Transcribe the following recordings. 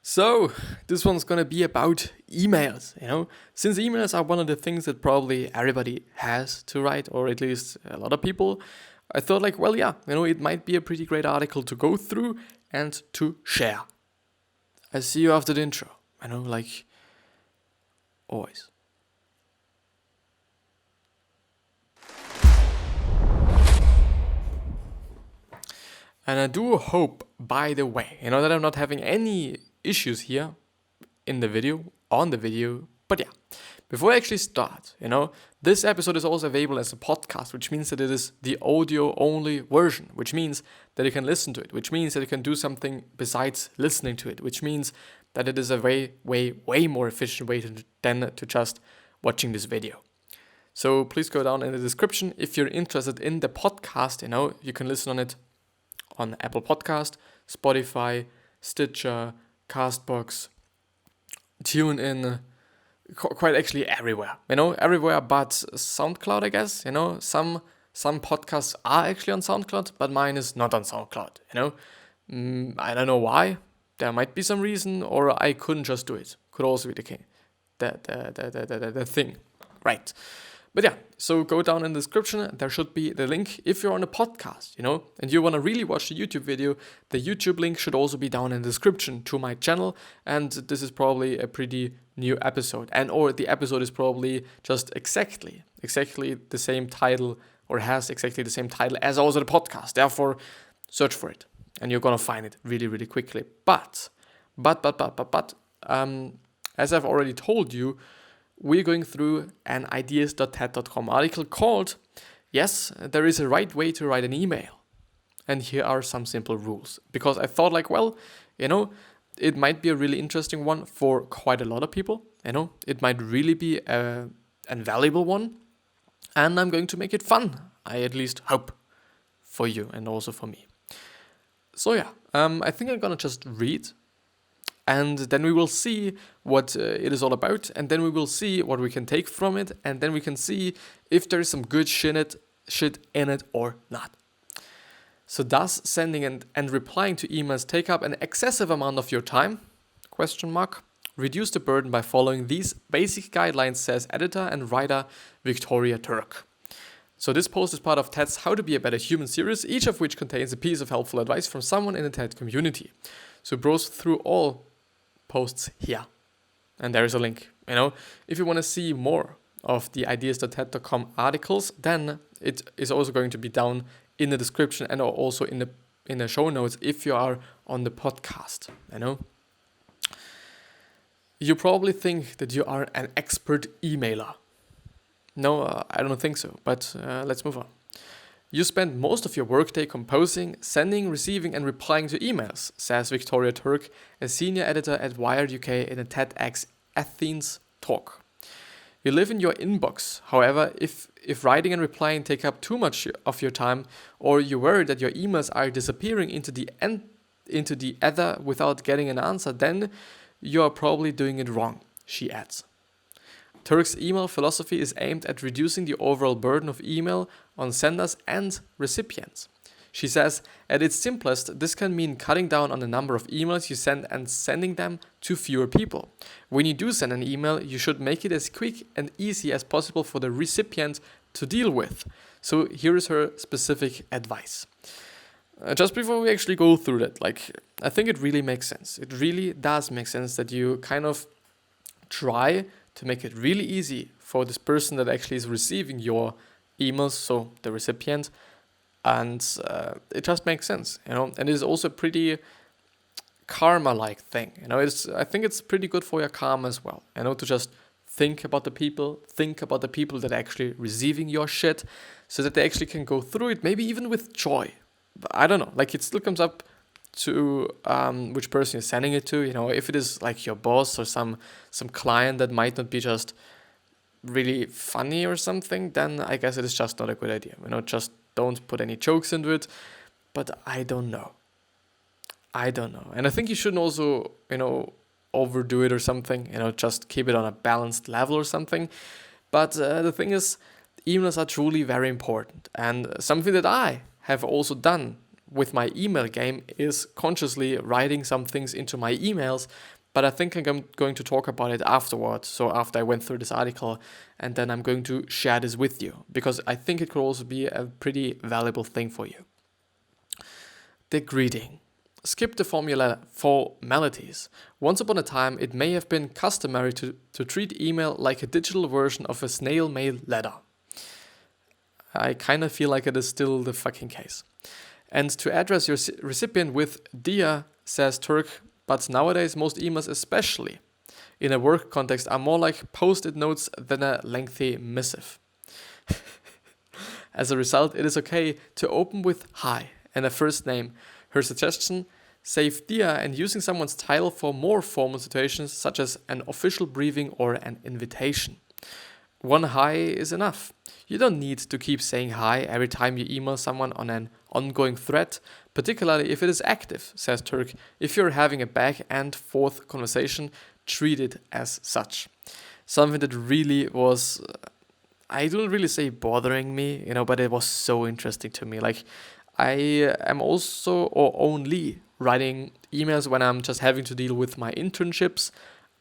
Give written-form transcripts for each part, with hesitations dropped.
So, this one's gonna be about emails, Since emails are one of the things that probably everybody has to write, or at least a lot of people, I thought it might be a pretty great article to go through and to share. I see you after the intro, like always. And I do hope, by the way, that I'm not having any issues here on the video. But yeah, before I actually start, this episode is also available as a podcast, which means that it is the audio only version, which means that you can listen to it, which means that you can do something besides listening to it, which means that it is a way, way, way more efficient way than to just watching this video. So please go down in the description if you're interested in the podcast, you can listen on it on Apple Podcast, Spotify, Stitcher, Castbox, TuneIn, quite actually everywhere, everywhere but SoundCloud, I guess, some podcasts are actually on SoundCloud, but mine is not on SoundCloud, I don't know why, there might be some reason, or I couldn't just do it, could also be the thing, right? But yeah, so go down in the description. There should be the link if you're on a podcast, and you want to really watch the YouTube video. The YouTube link should also be down in the description to my channel. And this is probably a pretty new episode. Or the episode is probably just exactly the same title, or has exactly the same title as also the podcast. Therefore, search for it and you're going to find it really, really quickly. But, as I've already told you, we're going through an ideas.ted.com article called, Yes, There is a Right Way to Write an Email. And here are some simple rules. Because I thought it might be a really interesting one for quite a lot of people. It might really be a valuable one. And I'm going to make it fun. I at least hope for you and also for me. So yeah, I think I'm going to just read. And then we will see what it is all about. And then we will see what we can take from it. And then we can see if there is some good shit in it or not. So does sending and replying to emails take up an excessive amount of your time? Reduce the burden by following these basic guidelines, says editor and writer Victoria Turk. So this post is part of TED's How to Be a Better Human series, each of which contains a piece of helpful advice from someone in the TED community. So browse through all posts here, and there is a link. If you want to see more of the ideas.ted.com articles, then it is also going to be down in the description and also in the show notes if you are on the podcast. You probably think that you are an expert emailer. No, I don't think so, but let's move on. You spend most of your workday composing, sending, receiving, and replying to emails, says Victoria Turk, a senior editor at Wired UK in a TEDx Athens talk. You live in your inbox. However, if writing and replying take up too much of your time, or you worry that your emails are disappearing into the ether without getting an answer, then you are probably doing it wrong, she adds. Turk's email philosophy is aimed at reducing the overall burden of email on senders and recipients. She says, at its simplest, this can mean cutting down on the number of emails you send and sending them to fewer people. When you do send an email, you should make it as quick and easy as possible for the recipient to deal with. So here is her specific advice. Just before we actually go through that, I think it really makes sense. It really does make sense that you kind of try to make it really easy for this person that actually is receiving your emails, so the recipient, and it just makes sense, and it is also a pretty karma-like thing, I think it's pretty good for your karma as well, to just think about the people that are actually receiving your shit, so that they actually can go through it, maybe even with joy. But I don't know, it still comes up to which person you're sending it to. If it is like your boss or some client that might not be just really funny or something, then I guess it is just not a good idea. Just don't put any jokes into it. But I don't know. And I think you shouldn't also, overdo it or something. Just keep it on a balanced level or something. But the thing is, emails are truly very important. And something that I have also done with my email game is consciously writing some things into my emails, but I think I'm going to talk about it afterwards. So after I went through this article, and then I'm going to share this with you, because I think it could also be a pretty valuable thing for you. The greeting. Skip the formalities. Once upon a time, it may have been customary to treat email like a digital version of a snail mail letter. I kind of feel like it is still the fucking case. And to address your recipient with "Dear," says Turk, but nowadays most emails, especially in a work context, are more like post-it notes than a lengthy missive. As a result, it is okay to open with "Hi" and a first name. Her suggestion: save "Dear" and using someone's title for more formal situations such as an official briefing or an invitation. One "hi" is enough. You don't need to keep saying "hi" every time you email someone on an ongoing thread, particularly if it is active, says Turk. If you're having a back and forth conversation, treat it as such. Something that really was, I don't really say bothering me, but it was so interesting to me. Like, I am also or only writing emails when I'm just having to deal with my internships,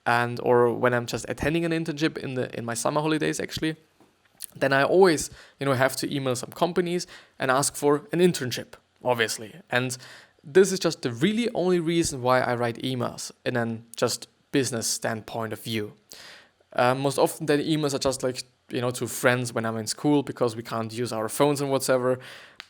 and or when I'm just attending an internship in my summer holidays actually. Then I always have to email some companies and ask for an internship, obviously. And this is just the really only reason why I write emails in an just business standpoint of view. Most often the emails are just like to friends when I'm in school, because we can't use our phones and whatever.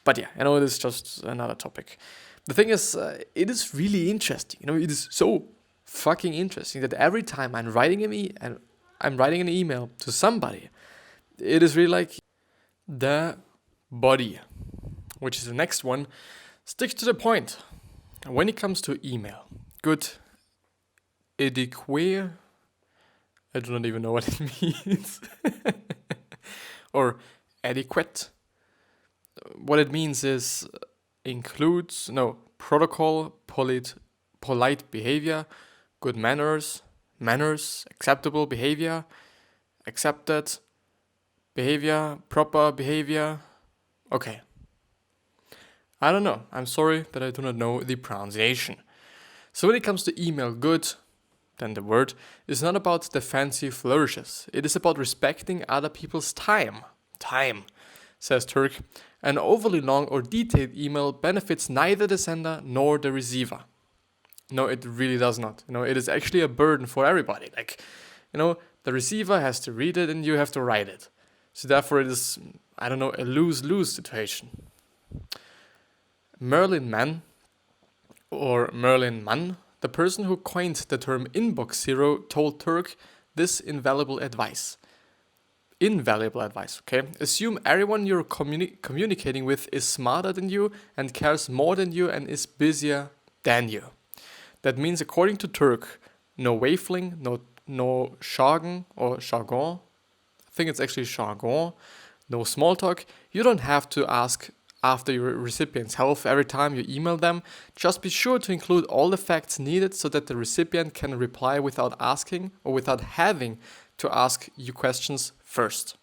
But yeah, it is just another topic. The thing is, it is really interesting. It is so fucking interesting that every time I'm writing an email to somebody, it is really like the body, which is the next one. Stick to the point. When it comes to email, good etiquette. I do not even know what it means. Or adequate. What it means is includes protocol, polite behavior, good manners, acceptable behavior, accepted behavior, proper behavior. Okay. I don't know. I'm sorry that I do not know the pronunciation. So when it comes to email good, then the word is not about the fancy flourishes. It is about respecting other people's time. Time, says Turk. An overly long or detailed email benefits neither the sender nor the receiver. No, it really does not. It is actually a burden for everybody. Like, the receiver has to read it and you have to write it. So therefore it is, a lose-lose situation. Merlin Mann, the person who coined the term inbox zero, told Turk this invaluable advice, okay? Assume everyone you're communicating with is smarter than you and cares more than you and is busier than you. That means, according to Turk, no waffling, no jargon. I think it's actually jargon. No small talk. You don't have to ask after your recipient's health every time you email them. Just be sure to include all the facts needed so that the recipient can reply without asking or without having to ask you questions first.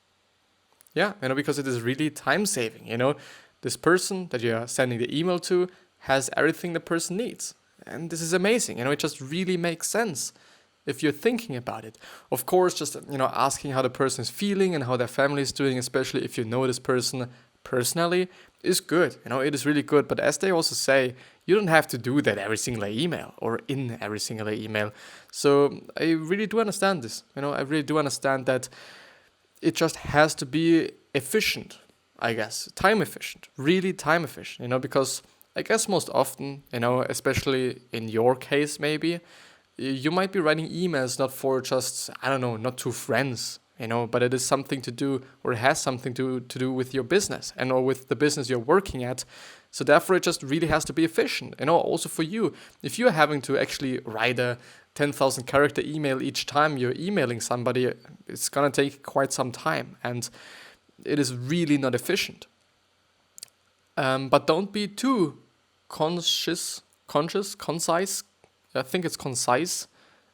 Yeah, because it is really time saving. This person that you are sending the email to has everything the person needs. And this is amazing. It just really makes sense if you're thinking about it. Of course, just, asking how the person is feeling and how their family is doing, especially if you know this person personally, is good. It is really good. But as they also say, you don't have to do that every single email or in every single email. So I really do understand this. I really do understand that it just has to be efficient, I guess. Time efficient. Really time efficient, because I guess most often, especially in your case maybe, you might be writing emails not for just, not to friends, but it is something to do, or it has something to do with your business or with the business you're working at. So therefore it just really has to be efficient, also for you. If you're having to actually write a 10,000 character email each time you're emailing somebody, it's going to take quite some time and it is really not efficient. But don't be too concise. I think it's concise.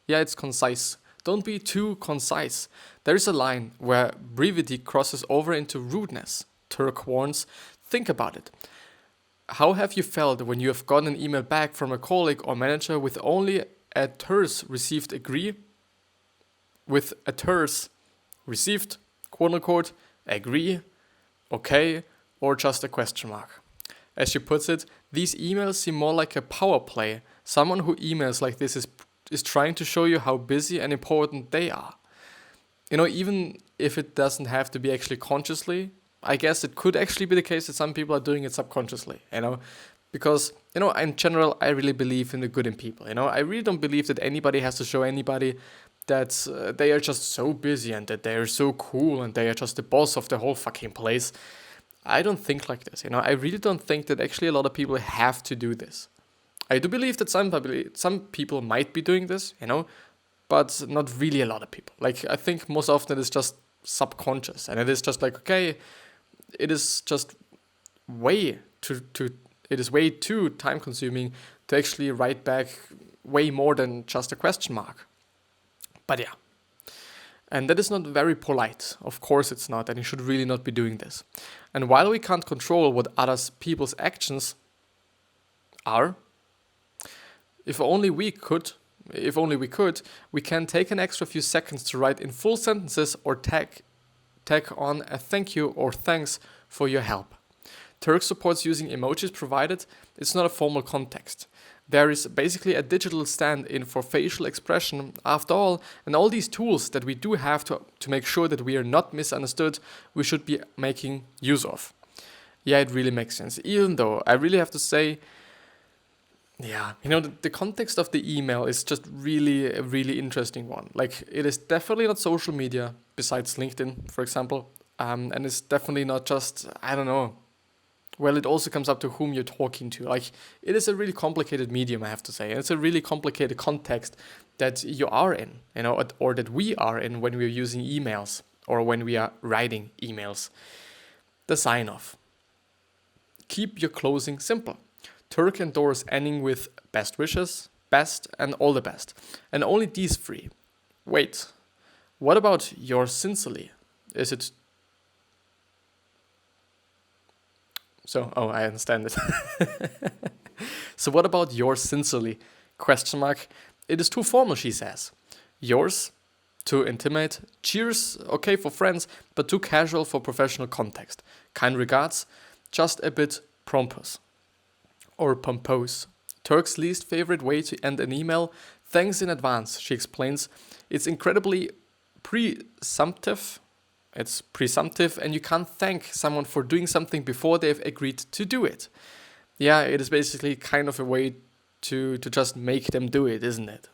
Yeah, it's concise. Don't be too concise. There is a line where brevity crosses over into rudeness. Turk warns, think about it. How have you felt when you have gotten an email back from a colleague or manager with only a terse received agree? With a terse received, quote unquote, agree, okay, or just a question mark. As she puts it, these emails seem more like a power play. Someone who emails like this is trying to show you how busy and important they are. Even if it doesn't have to be actually consciously, I guess it could actually be the case that some people are doing it subconsciously, because, in general, I really believe in the good in people, I really don't believe that anybody has to show anybody that they are just so busy and that they are so cool and they are just the boss of the whole fucking place. I don't think like this, I really don't think that actually a lot of people have to do this. I do believe that some people might be doing this, but not really a lot of people. Like, I think most often it's just subconscious, and it is just like, okay, it is just way too time consuming to actually write back way more than just a question mark. But yeah. And that is not very polite. Of course it's not, and you should really not be doing this. And while we can't control what other people's actions are, if only we could, we can take an extra few seconds to write in full sentences or tag on a thank you or thanks for your help. Turk supports using emojis provided it's not a formal context. There is basically a digital stand-in for facial expression after all, and all these tools that we do have to make sure that we are not misunderstood, we should be making use of. Yeah, it really makes sense. Even though I really have to say, the context of the email is just really a really interesting one. Like, it is definitely not social media, besides LinkedIn, for example. And it's definitely not just, I don't know. Well, it also comes up to whom you're talking to. Like, it is a really complicated medium, I have to say. And it's a really complicated context that you are in, or that we are in when we're using emails or when we are writing emails. The sign-off. Keep your closing simple. Turk endorse ending with best wishes, best, and all the best. And only these three. Wait, what about yours sincerely? Is it... I understand it. So what about yours sincerely? Question mark. It is too formal, she says. Yours, too intimate. Cheers, okay for friends, but too casual for professional context. Kind regards, just a bit pompous. Or pompous. Turk's least favorite way to end an email. Thanks in advance, she explains. It's incredibly presumptive. It's presumptive, and you can't thank someone for doing something before they've agreed to do it. Yeah, it is basically kind of a way to just make them do it, isn't it?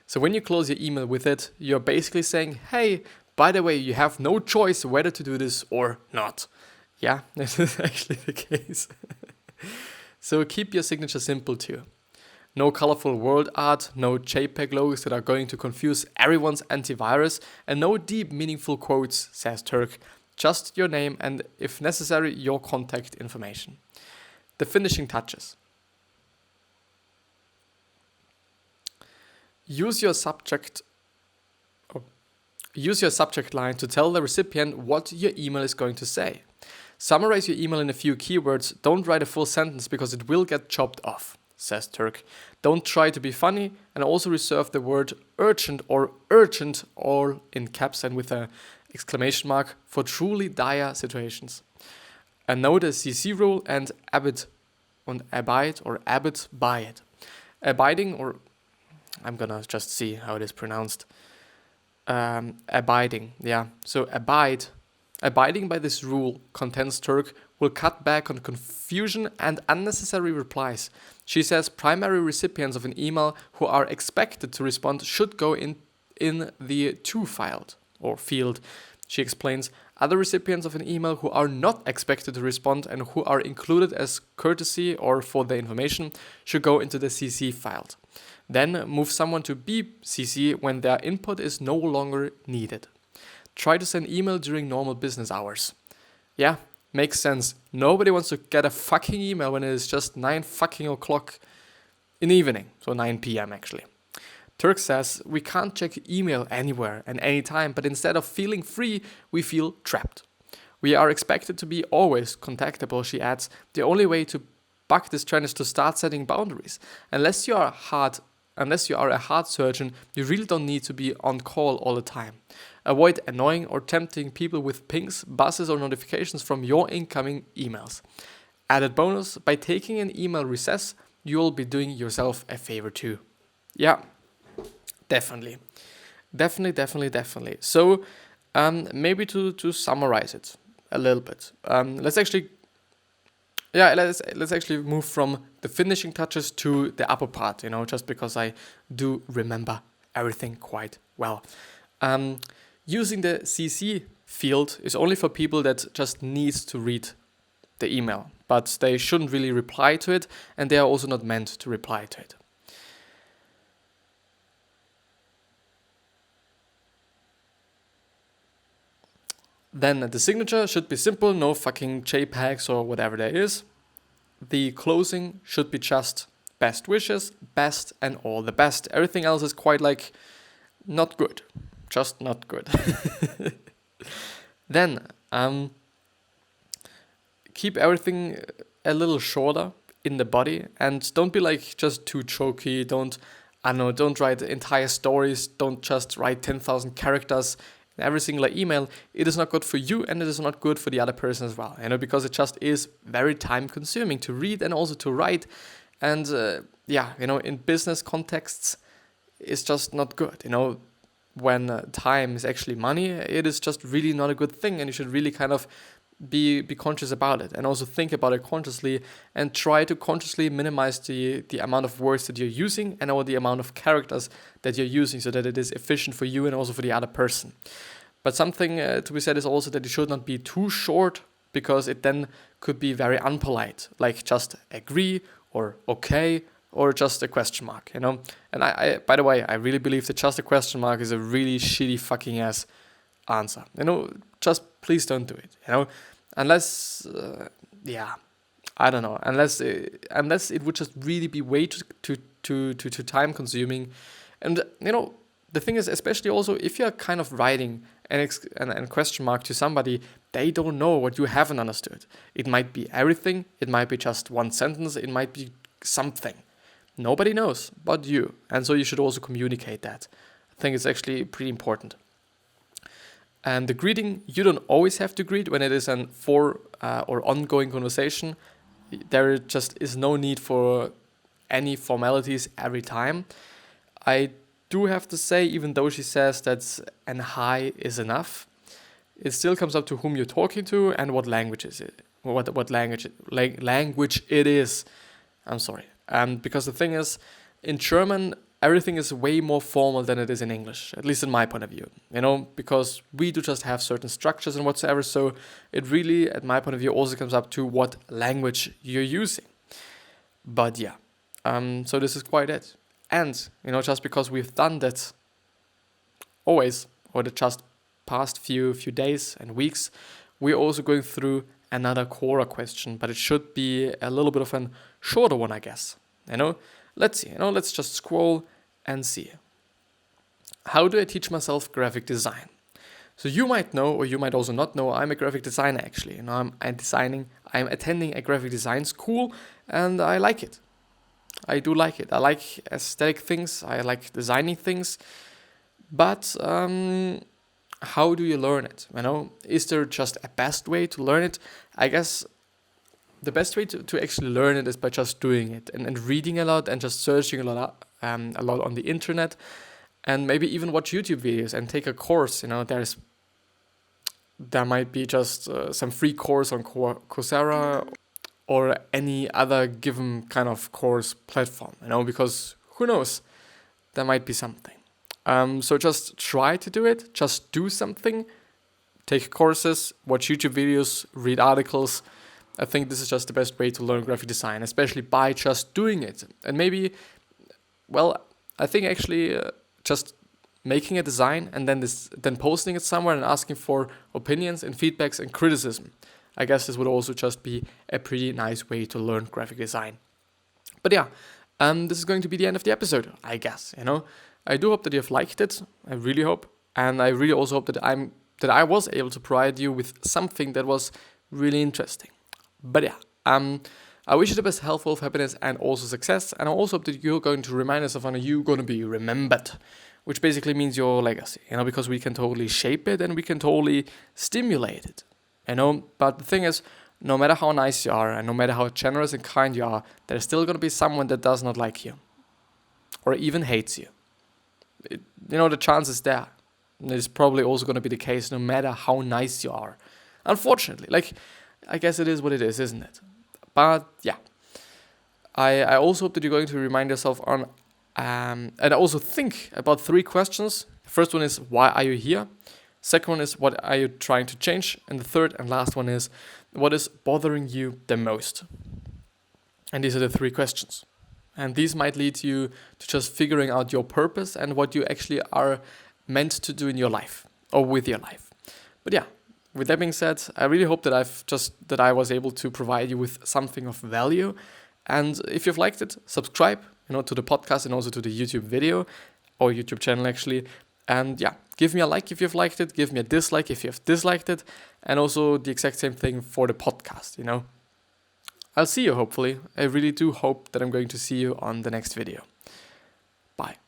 So when you close your email with it, you're basically saying, hey, by the way, you have no choice whether to do this or not. Yeah, this is actually the case. So keep your signature simple too. No colorful word art, no JPEG logos that are going to confuse everyone's antivirus, and no deep, meaningful quotes, says Turk. Just your name and, if necessary, your contact information. The finishing touches. Use your subject line to tell the recipient what your email is going to say. Summarize your email in a few keywords. Don't write a full sentence because it will get chopped off, says Turk. Don't try to be funny, and also reserve the word urgent, all in caps and with an exclamation mark, for truly dire situations. And know the CC rule and abide by it. Abiding, or I'm gonna just see how it is pronounced. Abiding, yeah. So abiding by this rule, contends Turk, will cut back on confusion and unnecessary replies. She says primary recipients of an email who are expected to respond should go in the to field. She explains other recipients of an email who are not expected to respond and who are included as courtesy or for their information should go into the CC field. Then move someone to BCC when their input is no longer needed. Try to send email during normal business hours. Yeah, makes sense. Nobody wants to get a fucking email when it is just 9 fucking o'clock in the evening. So 9 p.m. actually. Turk says we can't check email anywhere and anytime, but instead of feeling free, we feel trapped. We are expected to be always contactable, she adds. The only way to buck this trend is to start setting boundaries. Unless you are a heart surgeon, you really don't need to be on call all the time. Avoid annoying or tempting people with pings, buzzes, or notifications from your incoming emails. Added bonus, by taking an email recess, you will be doing yourself a favor too. Yeah, definitely. Definitely. So, maybe to summarize it a little bit, let's actually move from the finishing touches to the upper part, just because I do remember everything quite well. Using the CC field is only for people that just need to read the email, but they shouldn't really reply to it, and they are also not meant to reply to it. Then the signature should be simple, no fucking JPEGs or whatever there is. The closing should be just best wishes, best, and all the best. Everything else is quite like not good, just not good. Then keep everything a little shorter in the body, and don't be like just too choky. Don't write entire stories. Don't just write 10,000 characters in every single email. It is not good for you, and it is not good for the other person as well, because it just is very time consuming to read and also to write. And in business contexts, it's just not good. When time is actually money, it is just really not a good thing, and you should really kind of be conscious about it, and also think about it consciously, and try to consciously minimize the amount of words that you're using and or the amount of characters that you're using, so that it is efficient for you and also for the other person. But something to be said is also that it should not be too short, because it then could be very unpolite, like just agree or okay or just a question mark, And I by the way, I really believe that just a question mark is a really shitty fucking ass answer. Just please don't do it. Unless I don't know. Unless it would just really be way too time consuming, and the thing is, especially also if you're kind of writing an question mark to somebody, they don't know what you haven't understood. It might be everything. It might be just one sentence. It might be something. Nobody knows but you, and so you should also communicate that. I think it's actually pretty important. And the greeting, you don't always have to greet when it is an or ongoing conversation. There just is no need for any formalities every time. I do have to say, even though she says that an hi is enough, it still comes up to whom you're talking to and what language is it. What language it is. I'm sorry. Because the thing is, in German, everything is way more formal than it is in English, at least in my point of view, because we do just have certain structures and whatsoever. So it really, at my point of view, also comes up to what language you're using. But yeah, so this is quite it. And, just because we've done that always, or the just past few days and weeks, we're also going through another Quora question, but it should be a little bit of a shorter one, I guess. Let's see, let's just scroll and see. How do I teach myself graphic design? So you might know, or you might also not know, I'm a graphic designer actually. I'm attending a graphic design school, and I like it. I do like it. I like aesthetic things. I like designing things. But how do you learn it? Is there just a best way to learn it? I guess the best way to actually learn it is by just doing it and reading a lot and just searching a lot on the internet, and maybe even watch YouTube videos and take a course. There might be just some free course on Coursera or any other given kind of course platform. Because who knows, there might be something. So just try to do it. Just do something. Take courses, watch YouTube videos, read articles. I think this is just the best way to learn graphic design, especially by just doing it. And maybe, I think actually just making a design and then posting it somewhere and asking for opinions and feedbacks and criticism. I guess this would also just be a pretty nice way to learn graphic design. But yeah, this is going to be the end of the episode, I guess. I do hope that you've liked it. I really hope. And I really also hope that that I was able to provide you with something that was really interesting. But yeah, I wish you the best health, wealth, happiness, and also success. And I also hope that you're going to remind yourself when you're going to be remembered, which basically means your legacy, because we can totally shape it and we can totally stimulate it, But the thing is, no matter how nice you are and no matter how generous and kind you are, there's still going to be someone that does not like you or even hates you. The chance is there. And it's probably also going to be the case no matter how nice you are. Unfortunately, I guess it is what it is, isn't it? But yeah, I also hope that you're going to remind yourself on, and also think about 3 questions. The first one is, why are you here? Second one is, what are you trying to change? And the third and last one is, what is bothering you the most? And these are the 3 questions. And these might lead you to just figuring out your purpose and what you actually are meant to do in your life or with your life. But yeah, with that being said, I really hope that I was able to provide you with something of value. And if you've liked it, subscribe, to the podcast and also to the YouTube video or YouTube channel actually. And yeah, give me a like if you've liked it, give me a dislike if you've disliked it, and also the exact same thing for the podcast, I'll see you hopefully. I really do hope that I'm going to see you on the next video. Bye.